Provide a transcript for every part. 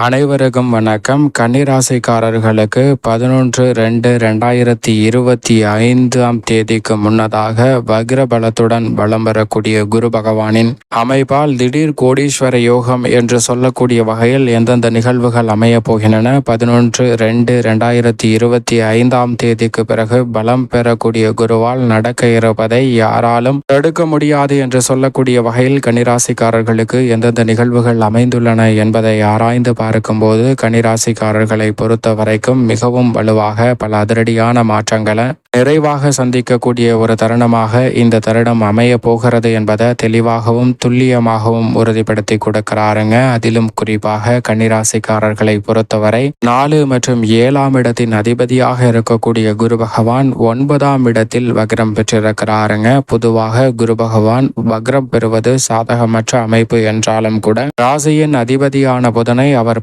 அனைவருக்கும் வணக்கம். கன்னிராசிக்காரர்களுக்கு 11/2/2025 தேதிக்கு முன்னதாக வக்ர பலத்துடன் வலம் வரக்கூடிய குரு பகவானின் அமைப்பால் திடீர் கோடீஸ்வர யோகம் என்று சொல்லக்கூடிய வகையில் எந்தெந்த நிகழ்வுகள் அமைய போகின்றன, 11/2/2025 தேதிக்கு பிறகு பலம் பெறக்கூடிய குருவால் நடக்க இருப்பதை யாராலும் தடுக்க முடியாது என்று சொல்லக்கூடிய வகையில் கன்னிராசிக்காரர்களுக்கு எந்தெந்த நிகழ்வுகள் அமைந்துள்ளன என்பதை ஆராய்ந்து பார்க்கும்போது கன்னிராசிக்காரர்களை பொறுத்த வரைக்கும் மிகவும் வலுவாக பல அதிரடியான மாற்றங்களை நிறைவாக சந்திக்கக்கூடிய ஒரு தருணமாக இந்த தருணம் அமைய போகிறது என்பதை தெளிவாகவும் துல்லியமாகவும் உறுதிப்படுத்தி கொடுக்கிறாருங்க. அதிலும் குறிப்பாக கன்னிராசிக்காரர்களை பொறுத்தவரை 4 மற்றும் 7ஆம் இடத்தின் அதிபதியாக இருக்கக்கூடிய குரு பகவான் 9ஆம் இடத்தில் வக்ரம் பெற்றிருக்கிறாருங்க. பொதுவாக குரு பகவான் வக்ரம் பெறுவது சாதகமற்ற அமைப்பு என்றாலும் கூட ராசியின் அதிபதியான புதனை அவர்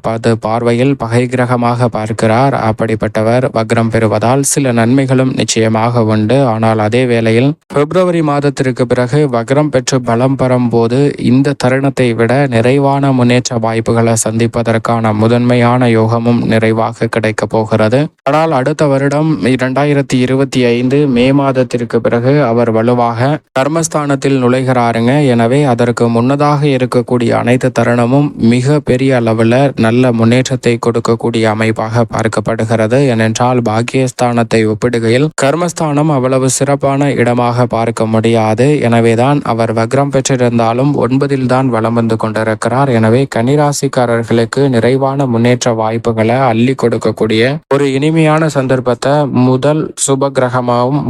பார்வையில் பகை கிரகமாக பார்க்கிறார். அப்படிப்பட்டவர் வக்ரம் பெறுவதால் சில நன்மைகளும் நிச்சயமாக உண்டு. ஆனால் அதே வேளையில் பிப்ரவரி மாதத்திற்கு பிறகு வக்ரம் பெற்று பலம் பெறும் போது இந்த தருணத்தை விட நிறைவான முன்னேற்ற வாய்ப்புகளை சந்திப்பதற்கான முதன்மையான யோகமும் நிறைவாக கிடைக்க போகிறது. ஆனால் அடுத்த வருடம் 2025 மே மாதத்திற்கு பிறகு அவர் வலுவாக கர்மஸ்தானத்தில் நுழைகிறாருங்க. எனவே அதற்கு முன்னதாக இருக்கக்கூடிய அனைத்து தருணமும் மிக பெரிய அளவில் நல்ல முன்னேற்றத்தை கொடுக்கக்கூடிய அமைப்பாக பார்க்கப்படுகிறது. ஏனென்றால் பாக்கியஸ்தானத்தை ஒப்பிடுகையில் கர்மஸ்தானம் அவ்வளவு சிறப்பான இடமாக பார்க்க முடியாது. எனவேதான் அவர் வக்ரம் பெற்றிருந்தாலும் 9இல் தான் வலம் வந்து கொண்டிருக்கிறார். எனவே கன்னிராசிக்காரர்களுக்கு நிறைவான முன்னேற்ற வாய்ப்புகளை அள்ளி கொடுக்கக்கூடிய ஒரு இனிமையான சந்தர்ப்பத்தை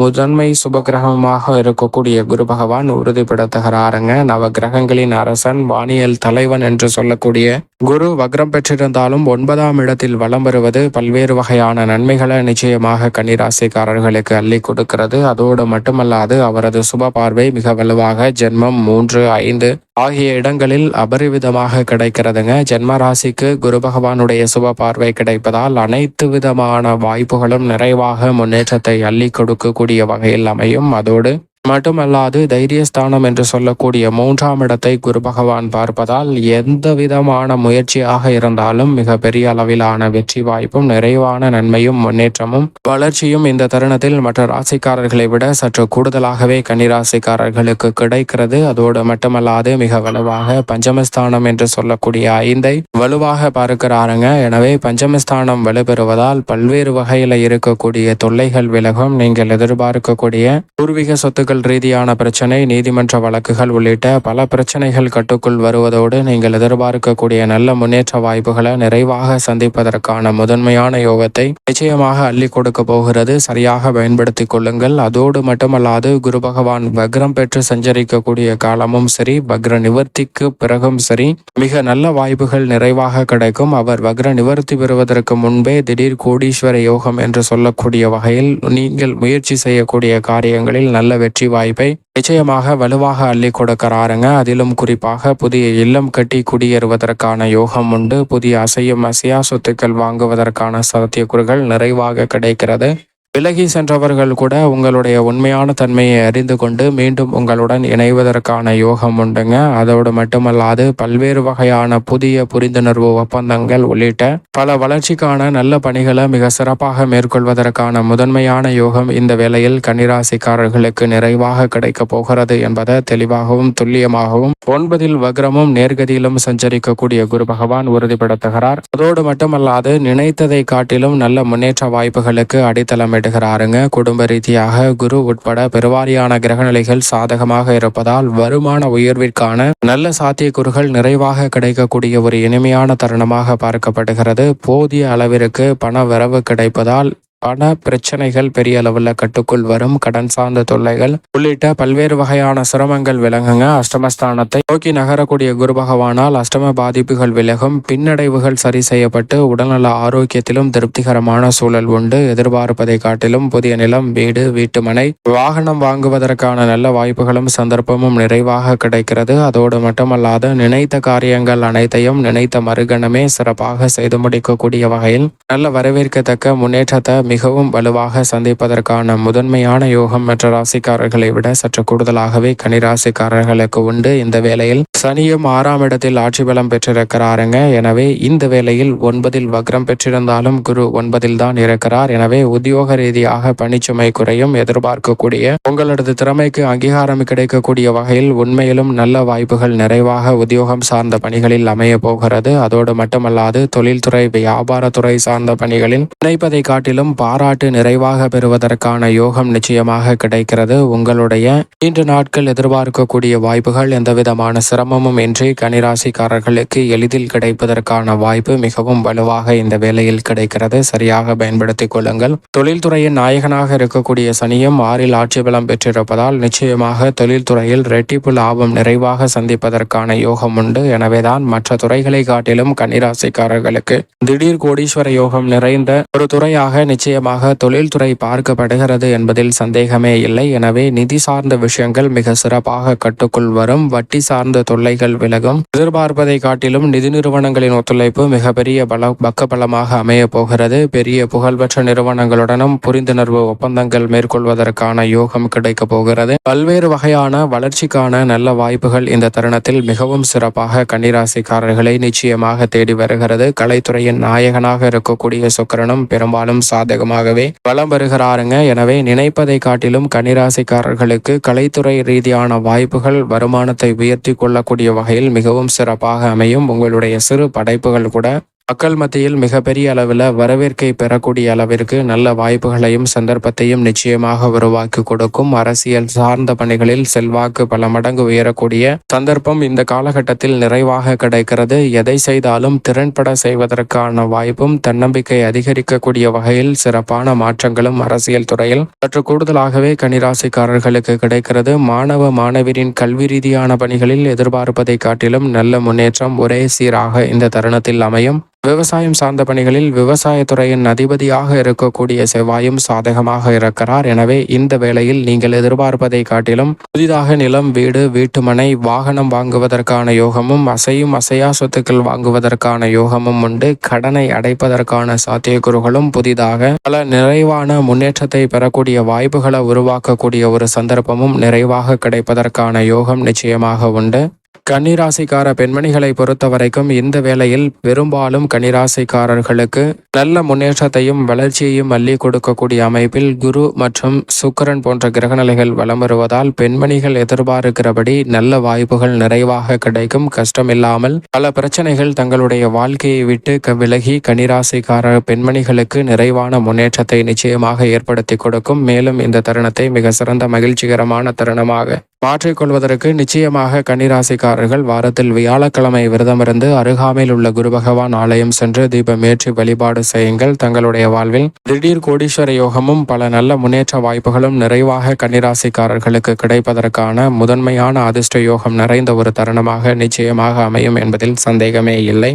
முதன்மை சுபகிரகமாக இருக்கக்கூடிய குரு பகவான் உறுதிப்படுத்துகிறாருங்க. நவ கிரகங்களின் அரசன், வானியல் தலைவன் என்று சொல்லக்கூடிய குரு வக்ரம் பெற்றிருந்தாலும் 9ஆம் இடத்தில் வலம் வருவது பல்வேறு வகையான நன்மைகளை நிச்சயமாக கன்னிராசிக்காரர்களுக்கு அள்ளி கொடுக்கிறது. அதோடு மட்டுமல்லாது அவரது சுப பார்வை மிக வலுவாக ஜென்மம் 3, 5 ஆகிய இடங்களில் அபரிவிதமாக கிடைக்கிறதுங்க. ஜென்ம ராசிக்கு குரு பகவானுடைய சுப பார்வை கிடைப்பதால் அனைத்து விதமான வாய்ப்புகளும் நிறைவாக முன்னேற்றத்தை அள்ளி கொடுக்கக்கூடிய வகையில் அமையும். அதோடு மட்டுமல்லாது தைரியஸ்தானம் என்று சொல்லக்கூடிய 3ஆம் இடத்தை குரு பகவான் பார்ப்பதால் எந்த விதமான முயற்சியாக இருந்தாலும் மிக பெரிய அளவிலான வெற்றி வாய்ப்பும் நிறைவான நன்மையும் முன்னேற்றமும் வளர்ச்சியும் இந்த தருணத்தில் மற்ற ராசிக்காரர்களை விட சற்று கூடுதலாகவே கன்னிராசிக்காரர்களுக்கு கிடைக்கிறது. அதோடு மட்டுமல்லாது மிக வலுவாக பஞ்சமஸ்தானம் என்று சொல்லக்கூடிய 5ஐ வலுவாக பார்க்கிறாருங்க. எனவே பஞ்சமஸ்தானம் வலுப்பெறுவதால் பல்வேறு வகையில் இருக்கக்கூடிய தொல்லைகள் விலகும். நீங்கள் எதிர்பார்க்கக்கூடிய பூர்வீக சொத்துக்கள் ரீதியான பிரச்சனை, நீதிமன்ற வழக்குகள் உள்ளிட்ட பல பிரச்சனைகள் கட்டுக்குள் வருவதோடு நீங்கள் எதிர்பார்க்கக்கூடிய நல்ல முன்னேற்ற வாய்ப்புகளை நிறைவாக சந்திப்பதற்கான முதன்மையான யோகத்தை நிச்சயமாக அள்ளி கொடுக்க போகிறது. சரியாக பயன்படுத்திக் கொள்ளுங்கள். அதோடு மட்டுமல்லாது குரு பகவான் வக்ரம் பெற்று சஞ்சரிக்கக்கூடிய காலமும் சரி, வக்ர நிவர்த்திக்கு பிறகும் சரி, மிக நல்ல வாய்ப்புகள் நிறைவாக கிடைக்கும். அவர் வக்ர நிவர்த்தி பெறுவதற்கு முன்பே திடீர் கோடீஸ்வர யோகம் என்று சொல்லக்கூடிய வகையில் நீங்கள் முயற்சி செய்யக்கூடிய காரியங்களில் நல்ல வெற்றி வாய்ப்பை நிச்சயமாக வலுவாக அள்ளி கொடுக்கிறாருங்க. அதிலும் குறிப்பாக புதிய இல்லம் கட்டி குடியேறுவதற்கான யோகம் உண்டு. புதிய அசையும் அசையா சொத்துக்கள் வாங்குவதற்கான சாத்தியக்கூறுகள் நிறைவாக கிடைக்கிறது. விலகி சென்றவர்கள் கூட உங்களுடைய உண்மையான தன்மையை அறிந்து கொண்டு மீண்டும் உங்களுடன் இணைவதற்கான யோகம் உண்டுங்க. அதோடு மட்டுமல்லாது பல்வேறு வகையான புதிய புரிந்துணர்வு ஒப்பந்தங்கள் உள்ளிட்ட பல வளர்ச்சிக்கான நல்ல பணிகளை மிக சிறப்பாக மேற்கொள்வதற்கான முதன்மையான யோகம் இந்த வேளையில் கன்னிராசிக்காரர்களுக்கு நிறைவாக கிடைக்க போகிறது என்பதை தெளிவாகவும் துல்லியமாகவும் 9இல் வக்ரமும் நேர்கதியிலும் சஞ்சரிக்கக்கூடிய குரு பகவான் உறுதிப்படுத்துகிறார். அதோடு மட்டுமல்லாது நினைத்ததை காட்டிலும் நல்ல முன்னேற்ற வாய்ப்புகளுக்கு அடித்தளம் குடும்ப ரீதியாக குரு உட்பட பெருவாரியான கிரகநிலைகள் சாதகமாக இருப்பதால் வருமான உயர்விற்கான நல்ல சாத்தியக்கூறுகள் நிறைவாக கிடைக்கக்கூடிய ஒரு இனிமையான தருணமாக பார்க்கப்படுகிறது. போதிய அளவிற்கு பண வரவு கிடைப்பதால் பண பிரச்சனைகள் பெரிய அளவில் கட்டுக்குள் வரும். கடன் சார்ந்த தொல்லைகள் உள்ளிட்ட பல்வேறு வகையான சிரமங்கள் விலகுங்க. அஷ்டமஸ்தானத்தை நோக்கி நகரக்கூடிய குரு பகவானால் அஷ்டம பாதிப்புகள் விலகும். பின்னடைவுகள் சரி செய்யப்பட்டு உடல்நல ஆரோக்கியத்திலும் திருப்திகரமான சூழல் உண்டு. எதிர்பார்ப்பதை காட்டிலும் புதிய நிலம், வீடு, வீட்டுமனை, வாகனம் வாங்குவதற்கான நல்ல வாய்ப்புகளும் சந்தர்ப்பமும் நிறைவாக கிடைக்கிறது. அதோடு மட்டுமல்லாது நினைத்த காரியங்கள் அனைத்தையும் நினைத்த மறுகணமே சிறப்பாக செய்து முடிக்கக்கூடிய வகையில் நல்ல வரவேற்கத்தக்க முன்னேற்றத்தை மிகவும் வலுவாக சந்திப்பதற்கான முதன்மையான யோகம் மற்ற ராசிக்காரர்களை விட சற்று கூடுதலாகவே கன்னிராசிக்காரர்களுக்கு உண்டு. இந்த வேளையில் சனியும் 6ஆம் இடத்தில் ஆட்சி பலம் பெற்றிருக்கிறாருங்க. எனவே இந்த வேளையில் 9ல் வக்ரம் பெற்றிருந்தாலும் குரு 9ல் தான் இருக்கிறார். எனவே உத்தியோக ரீதியாக பணிச்சுமை குறையும். எதிர்பார்க்கக்கூடிய உங்களது திறமைக்கு அங்கீகாரம் கிடைக்கக்கூடிய வகையில் உண்மையிலும் நல்ல வாய்ப்புகள் நிறைவாக உத்தியோகம் சார்ந்த பணிகளில் அமைய போகிறது. அதோடு மட்டுமல்லாது தொழில்துறை வியாபாரத்துறை சார்ந்த பணிகளில் நினைப்பதை காட்டிலும் பாராட்டு நிறைவாக பெறுவதற்கான யோகம் நிச்சயமாக கிடைக்கிறது. உங்களுடைய நீண்ட நாட்கள் எதிர்பார்க்கக்கூடிய வாய்ப்புகள் எந்தவிதமான சிரமமும் இன்றி கன்னிராசிக்காரர்களுக்கு எளிதில் கிடைப்பதற்கான வாய்ப்பு மிகவும் வலுவாக இந்த வேளையில் கிடைக்கிறது. சரியாக பயன்படுத்திக் கொள்ளுங்கள். தொழில்துறையின் நாயகனாக இருக்கக்கூடிய சனியும் 6ல் ஆட்சி பலம் பெற்றிருப்பதால் நிச்சயமாக தொழில்துறையில் ரெட்டிப்பு லாபம் நிறைவாக சந்திப்பதற்கான யோகம் உண்டு. எனவேதான் மற்ற துறைகளை காட்டிலும் கன்னிராசிக்காரர்களுக்கு திடீர் கோடீஸ்வர யோகம் நிறைந்த ஒரு துறையாக நிச்சயமாக தொழில்துறை பார்க்கப்படுகிறது என்பதில் சந்தேகமே இல்லை. எனவே நிதி சார்ந்த விஷயங்கள் மிக சிறப்பாக கட்டுக்குள் வரும். வட்டி சார்ந்த தொல்லைகள் விலகும். எதிர்பார்ப்பதை காட்டிலும் நிதி நிறுவனங்களின் ஒத்துழைப்பு மிகப்பெரிய பக்கபலமாக அமைய போகிறது. பெரிய புகழ்பெற்ற நிறுவனங்களுடனும் புரிந்துணர்வு ஒப்பந்தங்கள் மேற்கொள்வதற்கான யோகம் கிடைக்க போகிறது. பல்வேறு வகையான வளர்ச்சிக்கான நல்ல வாய்ப்புகள் இந்த தருணத்தில் மிகவும் சிறப்பாக கன்னிராசிக்காரர்களை நிச்சயமாக தேடி வருகிறது. கலைத்துறையின் நாயகனாக இருக்கக்கூடிய சுக்கிரனும் பெரும்பாலும் சாதகமாகவே வலம் வருகிறாருங்க. எனவே நினைப்பதை காட்டிலும் கன்னிராசிக்காரர்களுக்கு கலைத்துறை ரீதியான வாய்ப்புகள் வருமானத்தை உயர்த்தி கொள்ளக்கூடிய வகையில் மிகவும் சிறப்பாக அமையும். உங்களுடைய சிறு படைப்புகள் கூட மக்கள் மத்தியில் மிகப்பெரிய அளவில் வரவேற்கை பெறக்கூடிய அளவிற்கு நல்ல வாய்ப்புகளையும் சந்தர்ப்பத்தையும் நிச்சயமாக உருவாக்கி கொடுக்கும். அரசியல் சார்ந்த பணிகளில் செல்வாக்கு பல மடங்கு உயரக்கூடிய சந்தர்ப்பம் இந்த காலகட்டத்தில் நிறைவாக கிடைக்கிறது. எதை செய்தாலும் திறன்பட செய்வதற்கான வாய்ப்பும் தன்னம்பிக்கை அதிகரிக்கக்கூடிய வகையில் சிறப்பான மாற்றங்களும் அரசியல் துறையில் சற்று கூடுதலாகவே கன்னிராசிக்காரர்களுக்கு கிடைக்கிறது. மாணவ மாணவியரின் கல்வி ரீதியான பணிகளில் எதிர்பார்ப்பதை காட்டிலும் நல்ல முன்னேற்றம் ஒரே சீராக இந்த தருணத்தில் அமையும். விவசாயம் சார்ந்த பணிகளில் விவசாயத்துறையின் அதிபதியாக இருக்கக்கூடிய செவ்வாயும் சாதகமாக இருக்கிறார். எனவே இந்த வேளையில் நீங்கள் எதிர்பார்ப்பதை காட்டிலும் புதிதாக நிலம், வீடு, வீட்டுமனை, வாகனம் வாங்குவதற்கான யோகமும் அசையும் அசையா சொத்துக்கள் வாங்குவதற்கான யோகமும் உண்டு. கடனை அடைப்பதற்கான சாத்தியக்கூறுகளும் புதிதாக பல நிறைவான முன்னேற்றத்தை பெறக்கூடிய வாய்ப்புகளை உருவாக்கக்கூடிய ஒரு சந்தர்ப்பமும் நிறைவாக கிடைப்பதற்கான யோகம் நிச்சயமாக உண்டு. கன்னிராசிக்கார பெண்மணிகளை பொறுத்த வரைக்கும் இந்த வேளையில் பெரும்பாலும் கன்னிராசிக்காரர்களுக்கு நல்ல முன்னேற்றத்தையும் வளர்ச்சியையும் அள்ளி கொடுக்கக்கூடிய அமைப்பில் குரு மற்றும் சுக்கிரன் போன்ற கிரகநிலைகள் வலம் வருவதால் பெண்மணிகள் எதிர்பார்க்கிறபடி நல்ல வாய்ப்புகள் நிறைவாக கிடைக்கும். கஷ்டமில்லாமல் பல பிரச்சனைகள் தங்களுடைய வாழ்க்கையை விட்டு விலகி கன்னிராசிக்கார பெண்மணிகளுக்கு நிறைவான முன்னேற்றத்தை நிச்சயமாக ஏற்படுத்தி கொடுக்கும். மேலும் இந்த தருணத்தை மிக சிறந்த மகிழ்ச்சிகரமான தருணமாக மாற்றிக்கொள்வதற்கு நிச்சயமாக கன்னிராசிக்காரர்கள் வாரத்தில் வியாழக்கிழமை விரதமிருந்து அருகாமையில் உள்ள குரு பகவான் ஆலயம் சென்று தீபமேற்றி வழிபாடு செய்யுங்கள். தங்களுடைய வாழ்வில் திடீர் கோடீஸ்வர யோகமும் பல நல்ல முன்னேற்ற வாய்ப்புகளும் நிறைவாக கன்னிராசிக்காரர்களுக்கு கிடைப்பதற்கான முதன்மையான அதிர்ஷ்ட யோகம் நிறைந்த ஒரு தருணமாக நிச்சயமாக அமையும் என்பதில் சந்தேகமே இல்லை.